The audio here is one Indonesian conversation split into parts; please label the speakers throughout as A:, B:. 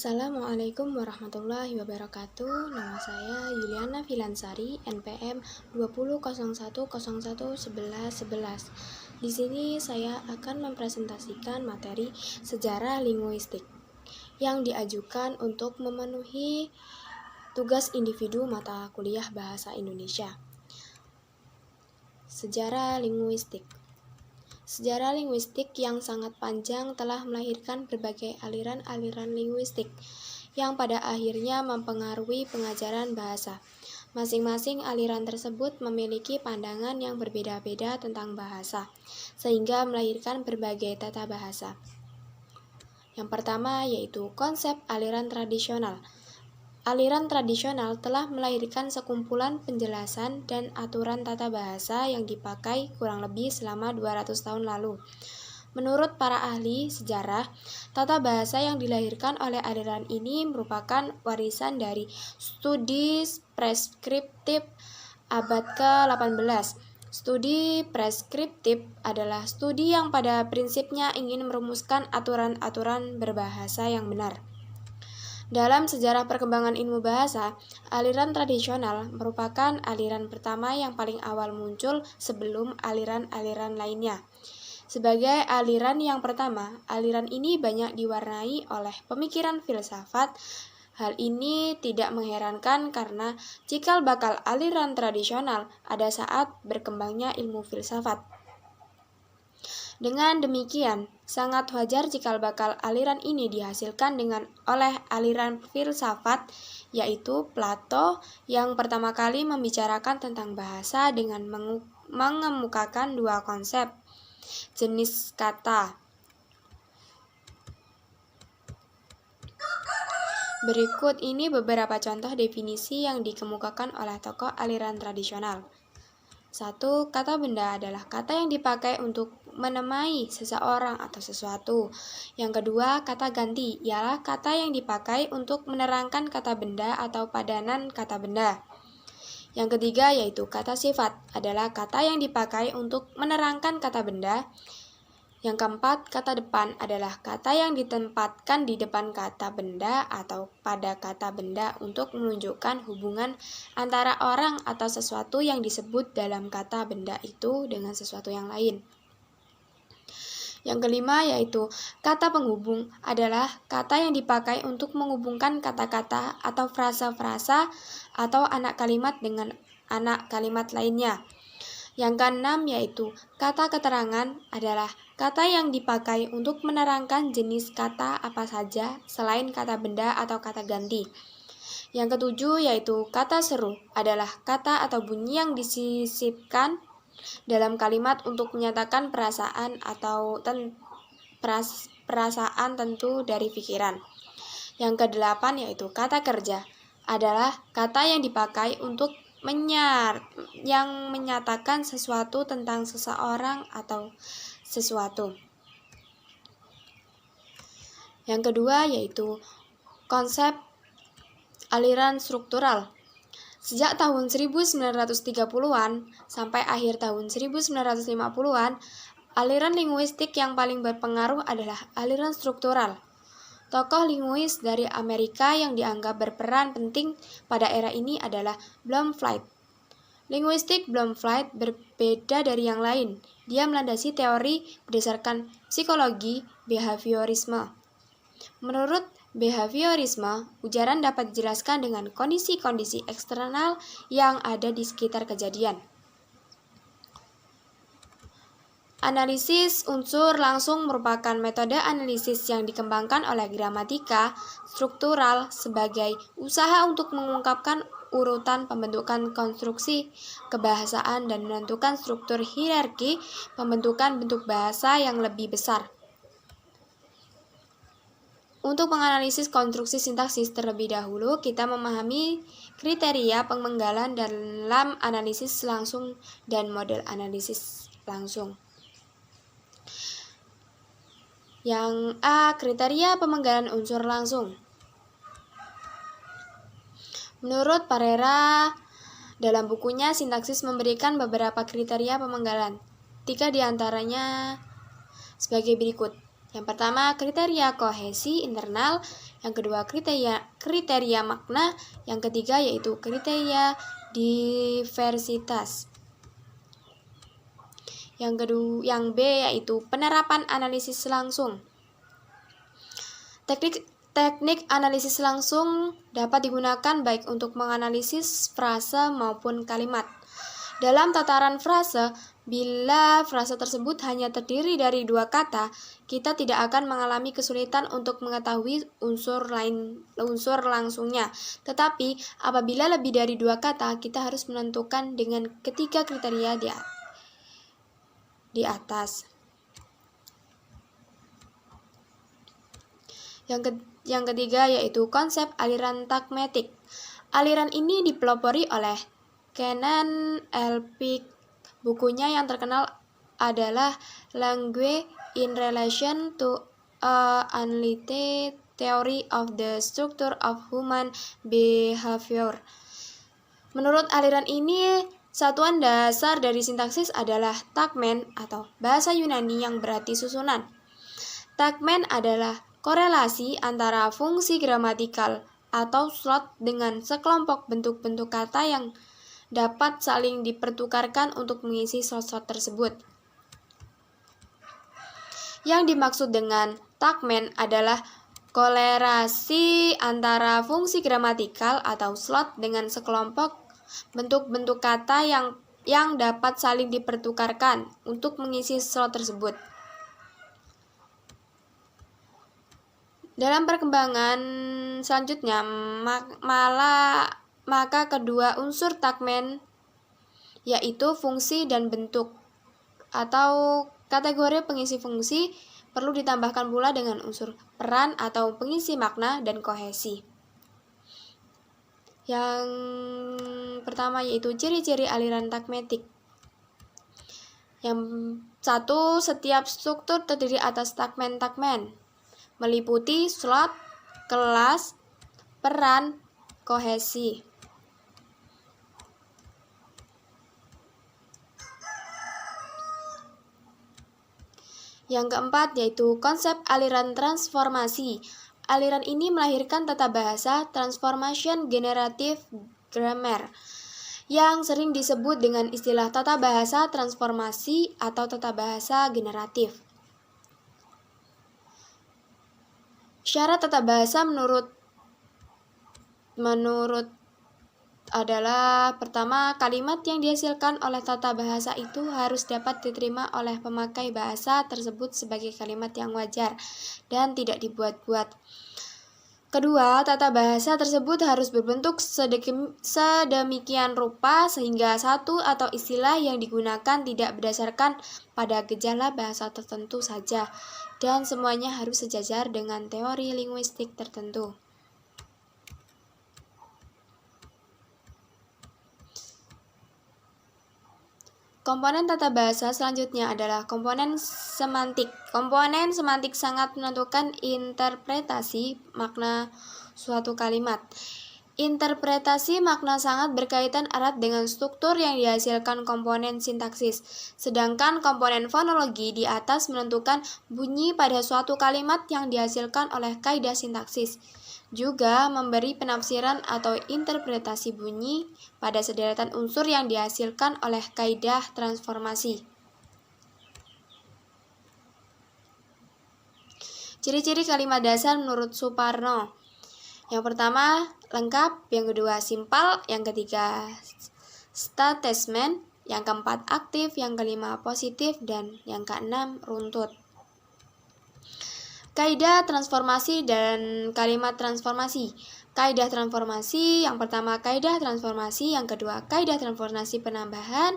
A: Assalamualaikum warahmatullahi wabarakatuh. Nama saya Yuliana Filansari, NPM 2001011111. Di sini saya akan mempresentasikan materi sejarah linguistik yang diajukan untuk memenuhi tugas individu mata kuliah Bahasa Indonesia. Sejarah linguistik. Sejarah linguistik yang sangat panjang telah melahirkan berbagai aliran-aliran linguistik yang pada akhirnya mempengaruhi pengajaran bahasa. Masing-masing aliran tersebut memiliki pandangan yang berbeda-beda tentang bahasa, sehingga melahirkan berbagai tata bahasa. Yang pertama yaitu konsep aliran tradisional. Aliran tradisional telah melahirkan sekumpulan penjelasan dan aturan tata bahasa yang dipakai kurang lebih selama 200 tahun lalu. Menurut para ahli sejarah, tata bahasa yang dilahirkan oleh aliran ini merupakan warisan dari studi preskriptif abad ke-18. Studi preskriptif adalah studi yang pada prinsipnya ingin merumuskan aturan-aturan berbahasa yang benar. Dalam sejarah perkembangan ilmu bahasa, aliran tradisional merupakan aliran pertama yang paling awal muncul sebelum aliran-aliran lainnya. Sebagai aliran yang pertama, aliran ini banyak diwarnai oleh pemikiran filsafat. Hal ini tidak mengherankan karena cikal bakal aliran tradisional ada saat berkembangnya ilmu filsafat. Dengan demikian, sangat wajar cikal bakal aliran ini dihasilkan oleh aliran filsafat, yaitu Plato yang pertama kali membicarakan tentang bahasa dengan mengemukakan dua konsep, jenis kata. Berikut ini beberapa contoh definisi yang dikemukakan oleh tokoh aliran tradisional. 1. Kata benda adalah kata yang dipakai untuk menamai seseorang atau sesuatu. Yang kedua, kata ganti ialah kata yang dipakai untuk menerangkan kata benda atau padanan kata benda. Yang ketiga yaitu kata sifat adalah kata yang dipakai untuk menerangkan kata benda. Yang keempat, kata depan adalah kata yang ditempatkan di depan kata benda atau pada kata benda untuk menunjukkan hubungan antara orang atau sesuatu yang disebut dalam kata benda itu dengan sesuatu yang lain. Yang kelima yaitu kata penghubung adalah kata yang dipakai untuk menghubungkan kata-kata atau frasa-frasa atau anak kalimat dengan anak kalimat lainnya. Yang keenam yaitu kata keterangan adalah kata yang dipakai untuk menerangkan jenis kata apa saja selain kata benda atau kata ganti. Yang ketujuh yaitu kata seru adalah kata atau bunyi yang disisipkan dalam kalimat untuk menyatakan perasaan atau perasaan tentu dari pikiran. Yang kedelapan yaitu kata kerja adalah kata yang dipakai untuk yang menyatakan sesuatu tentang seseorang atau sesuatu. Yang kedua yaitu konsep aliran struktural. Sejak tahun 1930-an sampai akhir tahun 1950-an, aliran linguistik yang paling berpengaruh adalah aliran struktural. Tokoh linguis dari Amerika yang dianggap berperan penting pada era ini adalah Bloomfield. Linguistik Bloomfield berbeda dari yang lain. Dia melandasi teori berdasarkan psikologi behaviorisme. Menurut behaviorisme, ujaran dapat dijelaskan dengan kondisi-kondisi eksternal yang ada di sekitar kejadian. Analisis unsur langsung merupakan metode analisis yang dikembangkan oleh gramatika struktural sebagai usaha untuk mengungkapkan urutan pembentukan konstruksi kebahasaan dan menentukan struktur hierarki pembentukan bentuk bahasa yang lebih besar. Untuk menganalisis konstruksi sintaksis terlebih dahulu, kita memahami kriteria pemenggalan dalam analisis langsung dan model analisis langsung. Yang A. Kriteria pemenggalan unsur langsung. Menurut Parera, dalam bukunya Sintaksis memberikan beberapa kriteria pemenggalan. 3 diantaranya sebagai berikut. Yang pertama, kriteria kohesi internal. Yang kedua, kriteria makna. Yang ketiga yaitu kriteria diversitas. Yang B yaitu penerapan analisis langsung. Teknik analisis langsung dapat digunakan baik untuk menganalisis frase maupun kalimat. Dalam tataran frase, bila frase tersebut hanya terdiri dari dua kata, kita tidak akan mengalami kesulitan untuk mengetahui unsur langsungnya. Tetapi, apabila lebih dari dua kata, kita harus menentukan dengan ketiga kriteria di atas. Yang ketiga yaitu konsep aliran tagmatic. Aliran ini dipelopori oleh Kenan Elphick. Bukunya yang terkenal adalah Language in Relation to Analytic Theory of the Structure of Human Behavior. Menurut aliran ini, satuan dasar dari sintaksis adalah tagmen atau bahasa Yunani yang berarti susunan. Tagmen adalah korelasi antara fungsi gramatikal atau slot dengan sekelompok bentuk-bentuk kata yang dapat saling dipertukarkan untuk mengisi slot-slot tersebut. Yang dimaksud dengan tagmen adalah korelasi antara fungsi gramatikal atau slot dengan sekelompok bentuk-bentuk kata yang dapat saling dipertukarkan untuk mengisi slot tersebut. Dalam perkembangan selanjutnya, maka kedua unsur tagmen yaitu fungsi dan bentuk atau kategori pengisi fungsi perlu ditambahkan pula dengan unsur peran atau pengisi makna dan kohesi. Yang pertama yaitu ciri-ciri aliran tagmatic. Yang satu, setiap struktur terdiri atas tagmen-tagmen, meliputi slot, kelas, peran, kohesi. Yang keempat yaitu konsep aliran transformasi. Aliran ini melahirkan tata bahasa transformation generative grammar yang sering disebut dengan istilah tata bahasa transformasi atau tata bahasa generatif. Syarat tata bahasa menurut adalah pertama, kalimat yang dihasilkan oleh tata bahasa itu harus dapat diterima oleh pemakai bahasa tersebut sebagai kalimat yang wajar dan tidak dibuat-buat. Kedua, tata bahasa tersebut harus berbentuk sedemikian rupa sehingga satu atau istilah yang digunakan tidak berdasarkan pada gejala bahasa tertentu saja dan semuanya harus sejajar dengan teori linguistik tertentu. Komponen tata bahasa selanjutnya adalah komponen semantik. Komponen semantik sangat menentukan interpretasi makna suatu kalimat. Interpretasi makna sangat berkaitan erat dengan struktur yang dihasilkan komponen sintaksis, sedangkan komponen fonologi di atas menentukan bunyi pada suatu kalimat yang dihasilkan oleh kaidah sintaksis. Juga memberi penafsiran atau interpretasi bunyi pada sederetan unsur yang dihasilkan oleh kaidah transformasi. Ciri-ciri kalimat dasar menurut Suparno. Yang pertama, lengkap. Yang kedua, simpel. Yang ketiga, statement. Yang keempat, aktif. Yang kelima, positif. Dan yang keenam, runtut. Kaidah transformasi dan kalimat transformasi. Kaidah transformasi, yang pertama kaidah transformasi, yang kedua kaidah transformasi penambahan,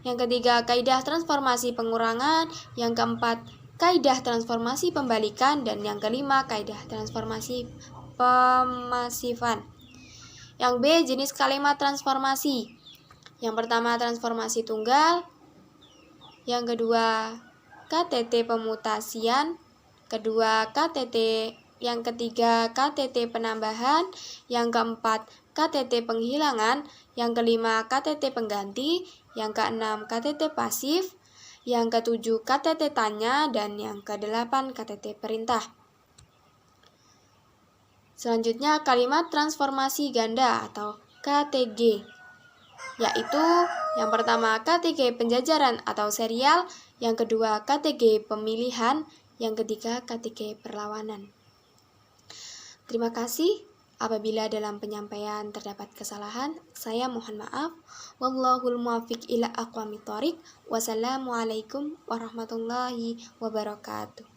A: yang ketiga kaidah transformasi pengurangan, yang keempat kaidah transformasi pembalikan, dan yang kelima kaidah transformasi pemasifan. Yang B, jenis kalimat transformasi. Yang pertama transformasi tunggal, yang kedua KTT pemutasian, kedua KTT, yang ketiga KTT penambahan, yang keempat KTT penghilangan, yang kelima KTT pengganti, yang keenam KTT pasif, yang ke-7 KTT tanya, dan yang ke-8 KTT perintah. Selanjutnya kalimat transformasi ganda atau KTG, yaitu yang pertama KTG penjajaran atau serial, yang kedua KTG pemilihan, yang ketiga KTG perlawanan. Terima kasih. Apabila dalam penyampaian terdapat kesalahan, saya mohon maaf. Wallahul muwaffiq ila aqwamit thoriq. Wassalamualaikum warahmatullahi wabarakatuh.